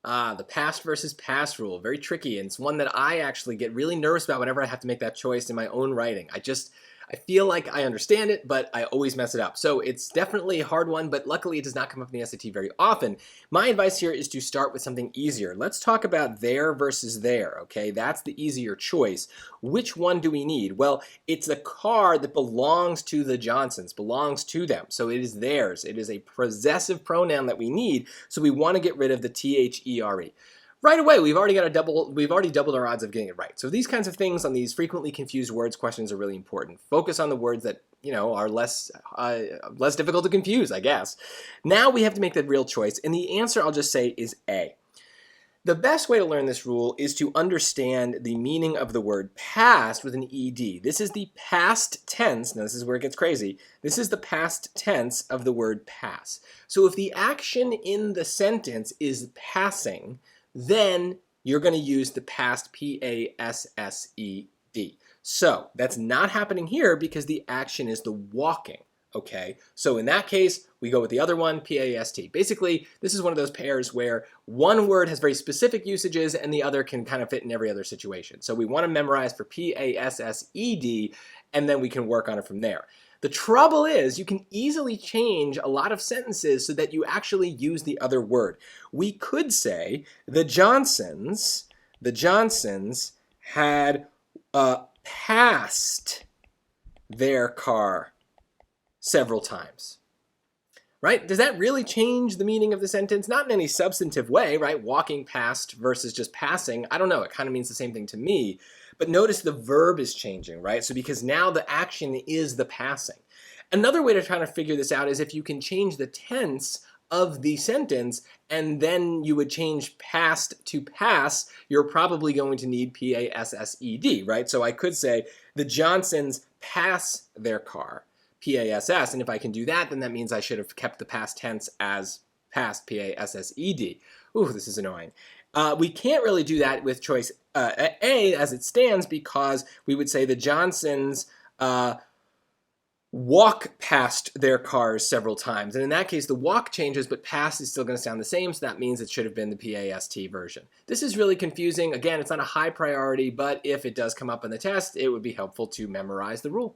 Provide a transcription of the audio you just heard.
The past versus past rule, very tricky, and it's one that I actually get really nervous about whenever I have to make that choice in my own writing. I feel like I understand it, but I always mess it up. So it's definitely a hard one, but luckily it does not come up in the SAT very often. My advice here is to start with something easier. Let's talk about there versus there, okay? That's the easier choice. Which one do we need? Well, it's a car that belongs to the Johnsons, belongs to them. So it is theirs. It is a possessive pronoun that we need, so we want to get rid of the THERE. Right away, we've already doubled our odds of getting it right. So these kinds of things on these frequently confused words questions are really important. Focus on the words that, are less difficult to confuse, I guess. Now we have to make that real choice, and the answer I'll just say is A. The best way to learn this rule is to understand the meaning of the word past with an ED. This is the past tense. Now this is where it gets crazy. This is the past tense of the word pass. So if the action in the sentence is passing, then you're going to use the past P-A-S-S-E-D. So that's not happening here because the action is the walking. Okay, so in that case, we go with the other one, P-A-S-T. Basically, this is one of those pairs where one word has very specific usages and the other can kind of fit in every other situation. So we want to memorize for P-A-S-S-E-D, and then we can work on it from there. The trouble is you can easily change a lot of sentences so that you actually use the other word. We could say the Johnsons had passed their car several times. Right? Does that really change the meaning of the sentence? Not in any substantive way, right? Walking past versus just passing. I don't know. It kind of means the same thing to me. But notice the verb is changing, right? So because now the action is the passing. Another way to try to figure this out is if you can change the tense of the sentence and then you would change past to pass, you're probably going to need P-A-S-S-E-D, right? So I could say the Johnsons pass their car. P-A-S-S, and if I can do that, then that means I should have kept the past tense as past, P-A-S-S-E-D. Ooh, this is annoying. We can't really do that with choice A as it stands because we would say the Johnsons walk past their cars several times. And in that case, the walk changes, but past is still going to sound the same, so that means it should have been the P-A-S-T version. This is really confusing. Again, it's not a high priority, but if it does come up in the test, it would be helpful to memorize the rule.